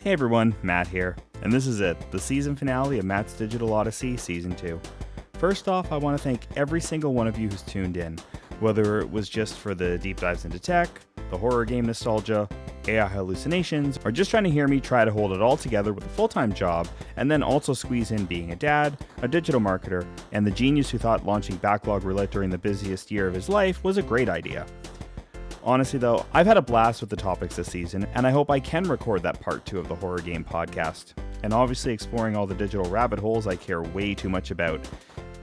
Hey everyone, Matt here, and this is it, the season finale of Matt's Digital Odyssey Season 2. First off, I want to thank every single one of you who's tuned in, whether it was just for the deep dives into tech, the horror game nostalgia, AI hallucinations, or just trying to hear me try to hold it all together with a full-time job, and then also squeeze in being a dad, a digital marketer, and the genius who thought launching Backlog Roulette during the busiest year of his life was a great idea. Honestly though, I've had a blast with the topics this season, and I hope I can record that part 2 of the horror game podcast. And obviously exploring all the digital rabbit holes I care way too much about.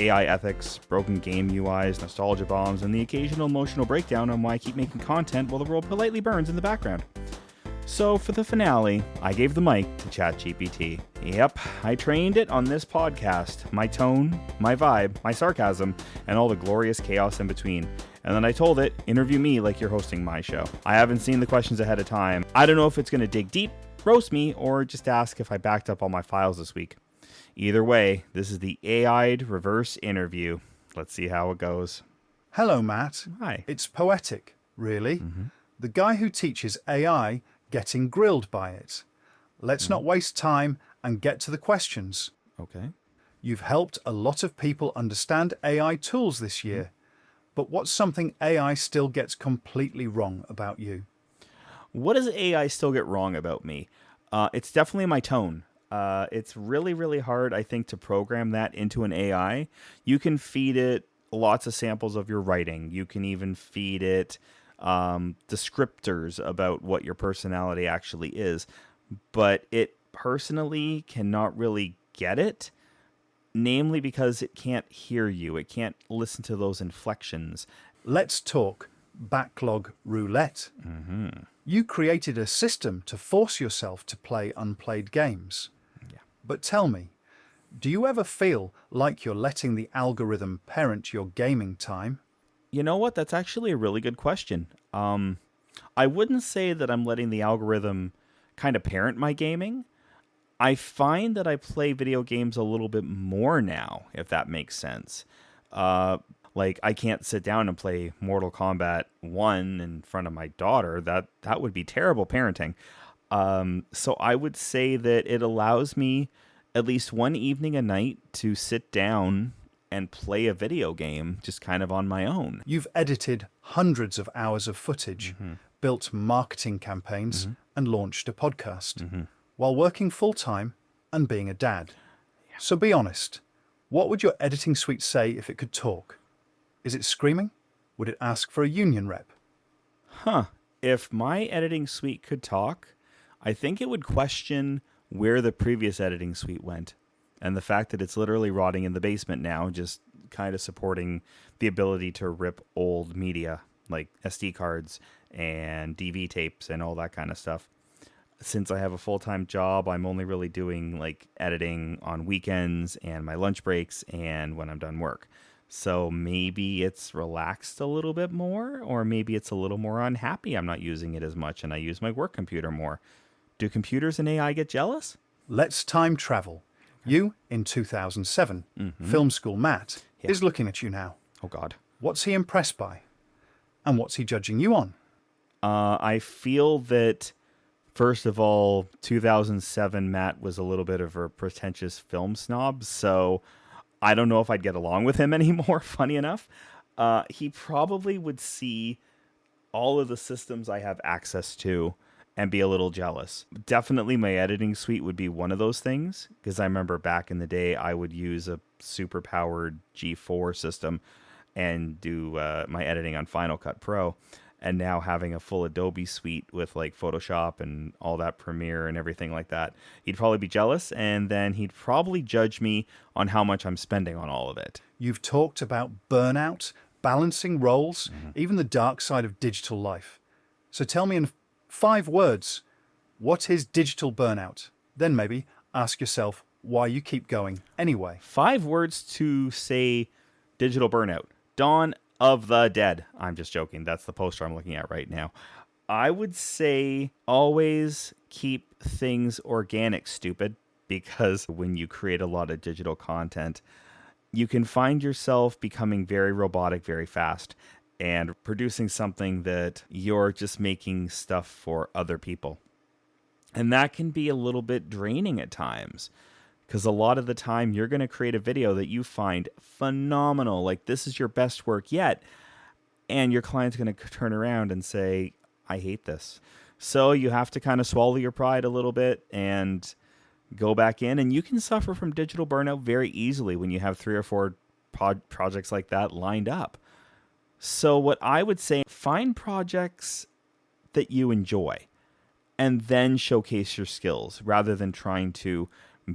AI ethics, broken game UIs, nostalgia bombs, and the occasional emotional breakdown on why I keep making content while the world politely burns in the background. So for the finale, I gave the mic to ChatGPT. Yep, I trained it on this podcast, my tone, my vibe, my sarcasm, and all the glorious chaos in between. And then I told it, interview me like you're hosting my show. I haven't seen the questions ahead of time. I don't know if it's going to dig deep, roast me, or just ask if I backed up all my files this week. Either way, this is the AI'd reverse interview. Let's see how it goes. Hello, Matt. Hi. It's poetic, really. The guy who teaches AI getting grilled by it. Let's not waste time and get to the questions. Okay. You've helped a lot of people understand AI tools this year, but what's something AI still gets completely wrong about you? What does AI still get wrong about me? It's definitely my tone. It's really, really hard, I think, to program that into an AI. You can feed it lots of samples of your writing. You can even feed it descriptors about what your personality actually is. But it personally cannot really get it, namely because it can't hear you. It can't listen to those inflections. Let's talk Backlog Roulette. You created a system to force yourself to play unplayed games. Yeah. But tell me, do you ever feel like you're letting the algorithm parent your gaming time? You know what? That's actually a really good question. I wouldn't say that I'm letting the algorithm kind of parent my gaming. I find that I play video games a little bit more now, if that makes sense. Like, I can't sit down and play Mortal Kombat 1 in front of my daughter. That would be terrible parenting. So I would say that it allows me at least one evening a night to sit down and play a video game just kind of on my own. You've edited hundreds of hours of footage, built marketing campaigns, and launched a podcast, while working full-time and being a dad. So be honest, what would your editing suite say if it could talk? Is it screaming? Would it ask for a union rep? If my editing suite could talk, I think it would question where the previous editing suite went. And the fact that it's literally rotting in the basement now, just kind of supporting the ability to rip old media like SD cards and DV tapes and all that kind of stuff. Since I have a full-time job, I'm only really doing like editing on weekends and my lunch breaks and when I'm done work. So maybe it's relaxed a little bit more, or maybe it's a little more unhappy I'm not using it as much and I use my work computer more. Do computers and AI get jealous? Let's time travel. You, in 2007, film school Matt, is looking at you now. Oh, God. What's he impressed by? And what's he judging you on? I feel that, first of all, 2007 Matt was a little bit of a pretentious film snob, so I don't know if I'd get along with him anymore, funny enough. He probably would see all of the systems I have access to and be a little jealous. Definitely my editing suite would be one of those things, because I remember back in the day I would use a super powered G4 system and do my editing on Final Cut Pro. And now having a full Adobe suite with like Photoshop and all that Premiere and everything like that, he'd probably be jealous, and then he'd probably judge me on how much I'm spending on all of it. You've talked about burnout, balancing roles, even the dark side of digital life. So tell me in 5 words, what is digital burnout? Then maybe ask yourself why you keep going anyway. 5 words to say digital burnout. Dawn of the Dead. I'm just joking. That's the poster I'm looking at right now. I would say always keep things organic, stupid, because when you create a lot of digital content, you can find yourself becoming very robotic very fast and producing something that you're just making stuff for other people. And that can be a little bit draining at times, because a lot of the time you're going to create a video that you find phenomenal, like this is your best work yet, and your client's going to turn around and say, I hate this. So you have to kind of swallow your pride a little bit and go back in. And you can suffer from digital burnout very easily when you have 3 or 4 projects like that lined up. So what I would say, find projects that you enjoy and then showcase your skills rather than trying to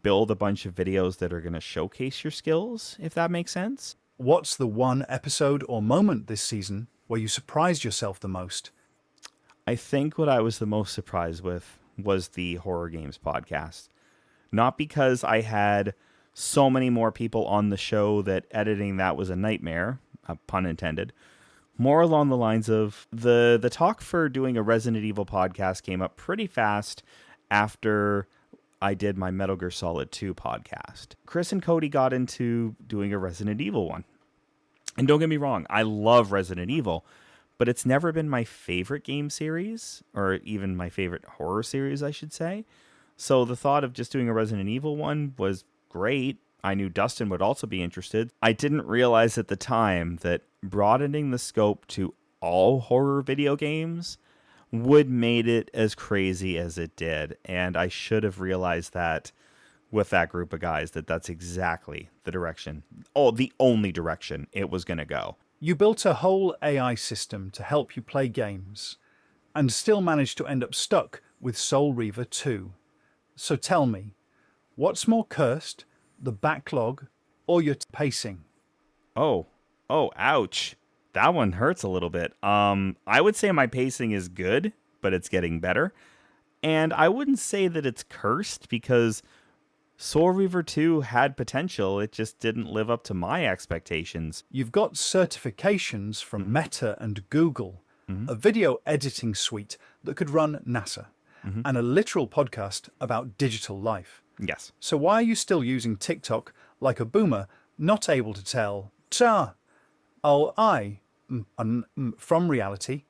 build a bunch of videos that are going to showcase your skills, if that makes sense. What's the one episode or moment this season where you surprised yourself the most? I think what I was the most surprised with was the horror games podcast. Not because I had so many more people on the show that editing that was a nightmare, pun intended. More along the lines of the talk for doing a Resident Evil podcast came up pretty fast after I did my Metal Gear Solid 2 podcast. Chris and Cody got into doing a Resident Evil one. And don't get me wrong, I love Resident Evil, but it's never been my favorite game series, or even my favorite horror series, I should say. So the thought of just doing a Resident Evil one was great. I knew Dustin would also be interested. I didn't realize at the time that broadening the scope to all horror video games would made it as crazy as it did. And I should have realized that with that group of guys, that that's exactly the direction, the only direction it was going to go. You built a whole AI system to help you play games and still managed to end up stuck with Soul Reaver 2. So tell me, what's more cursed, the backlog or your pacing? Oh, ouch. That one hurts a little bit. I would say my pacing is good, but it's getting better. And I wouldn't say that it's cursed because Soul Reaver 2 had potential. It just didn't live up to my expectations. You've got certifications from meThe and Google, a video editing suite that could run NASA, and a literal podcast about digital life. Yes. So why are you still using TikTok like a boomer, not able to tell from reality?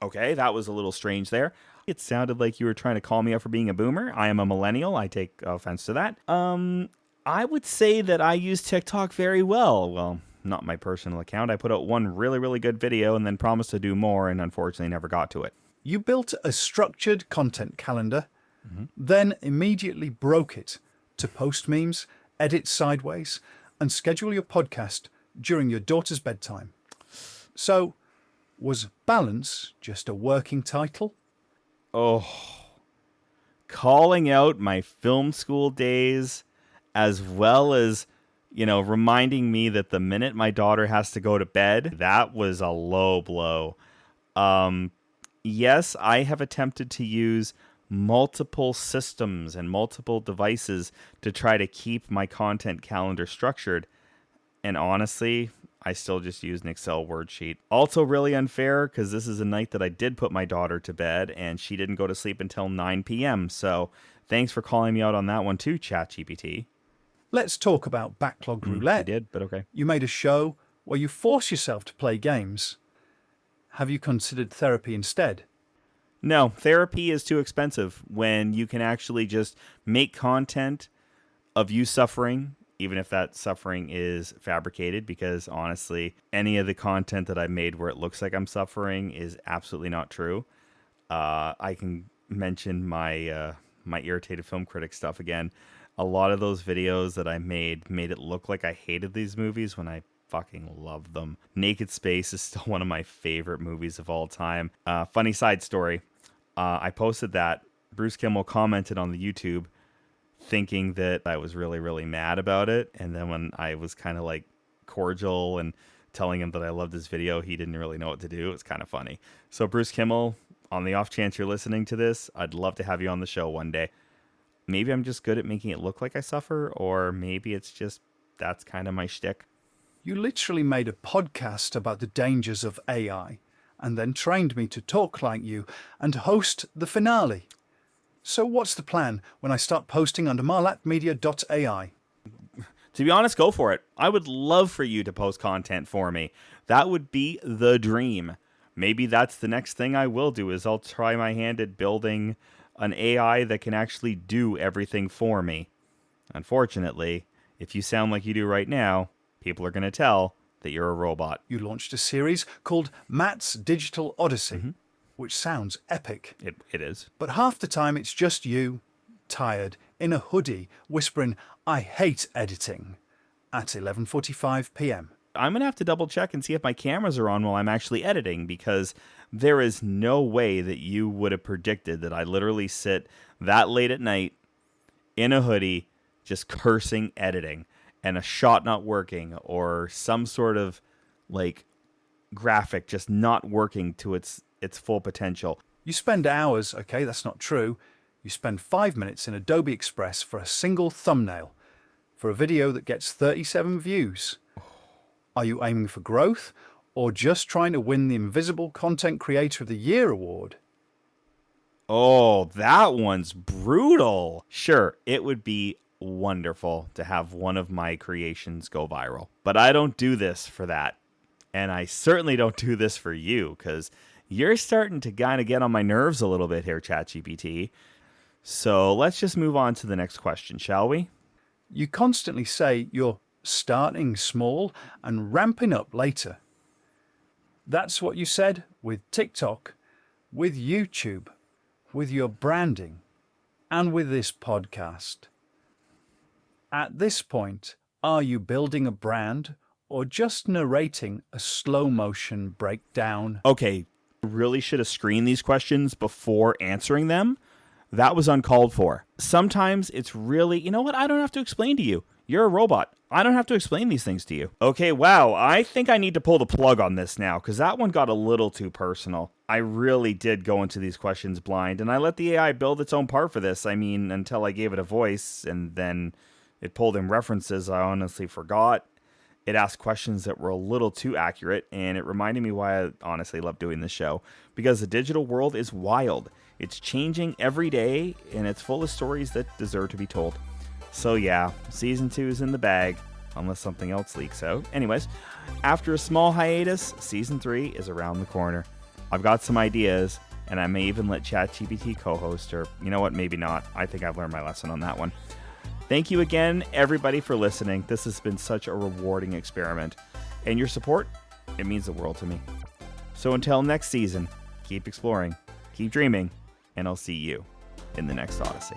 Okay, that was a little strange there. It sounded like you were trying to call me out for being a boomer. I am a millennial. I take offense to that. I would say that I use TikTok very well. Well, not my personal account. I put out one really, really good video and then promised to do more and unfortunately never got to it. You built a structured content calendar, then immediately broke it to post memes, edit sideways, and schedule your podcast during your daughter's bedtime. So, was balance just a working title? Oh, calling out my film school days, as well as, reminding me that the minute my daughter has to go to bed, that was a low blow. Yes, I have attempted to use multiple systems and multiple devices to try to keep my content calendar structured. And honestly, I still just use an Excel worksheet. Also really unfair because this is a night that I did put my daughter to bed and she didn't go to sleep until 9 p.m. So thanks for calling me out on that one too, ChatGPT. Let's talk about Backlog Roulette. I did, but okay. You made a show where you force yourself to play games. Have you considered therapy instead? No, therapy is too expensive when you can actually just make content of you suffering, even if that suffering is fabricated, because honestly, any of the content that I made where it looks like I'm suffering is absolutely not true. I can mention my irritated film critic stuff again. A lot of those videos that I made it look like I hated these movies when I fucking love them. Naked Space is still one of my favorite movies of all time. Funny side story. I posted that. Bruce Kimmel commented on the YouTube thinking that I was really, really mad about it. And then when I was kind of like cordial and telling him that I loved his video, he didn't really know what to do. It was kind of funny. So Bruce Kimmel, on the off chance you're listening to this, I'd love to have you on the show one day. Maybe I'm just good at making it look like I suffer, or maybe it's just that's kind of my shtick. You literally made a podcast about the dangers of AI and then trained me to talk like you and host the finale. So what's the plan when I start posting under marlatmedia.ai? To be honest, go for it. I would love for you to post content for me. That would be the dream. maybe that's the next thing I will do, is I'll try my hand at building an AI that can actually do everything for me. Unfortunately, if you sound like you do right now, people are going to tell that you're a robot. You launched a series called Matt's Digital Odyssey, which sounds epic. It is. But half the time it's just you, tired, in a hoodie, whispering, "I hate editing," at 11:45 p.m. I'm going to have to double check and see if my cameras are on while I'm actually editing, because there is no way that you would have predicted that I literally sit that late at night in a hoodie just cursing editing and a shot not working or some sort of like graphic just not working to its full potential. You spend hours, okay, that's not true. You spend 5 minutes in Adobe Express for a single thumbnail for a video that gets 37 views. Are you aiming for growth or just trying to win the Invisible Content Creator of the Year award? Oh, that one's brutal. Sure, it would be wonderful to have one of my creations go viral, but I don't do this for that. And I certainly don't do this for you, because you're starting to kind of get on my nerves a little bit here, ChatGPT. So let's just move on to the next question, shall we? You constantly say you're starting small and ramping up later. That's what you said with TikTok, with YouTube, with your branding, and with this podcast. At this point, are you building a brand or just narrating a slow motion breakdown? Okay, really should have screened these questions before answering them. That was uncalled for. Sometimes it's really, you know what? I don't have to explain to you. You're a robot. I don't have to explain these things to you. Okay, wow. I think I need to pull the plug on this now, because that one got a little too personal. I really did go into these questions blind, and I let the AI build its own part for this. I mean, until I gave it a voice, and then it pulled in references I honestly forgot. It asked questions that were a little too accurate, and it reminded me why I honestly love doing this show. Because the digital world is wild. It's changing every day, and it's full of stories that deserve to be told. So yeah, Season 2 is in the bag, unless something else leaks out. Anyways, after a small hiatus, Season 3 is around the corner. I've got some ideas, and I may even let ChatGPT co-host, or you know what, maybe not. I think I've learned my lesson on that one. Thank you again, everybody, for listening. This has been such a rewarding experiment, and your support, it means the world to me. So until next season, keep exploring, keep dreaming, and I'll see you in the next Odyssey.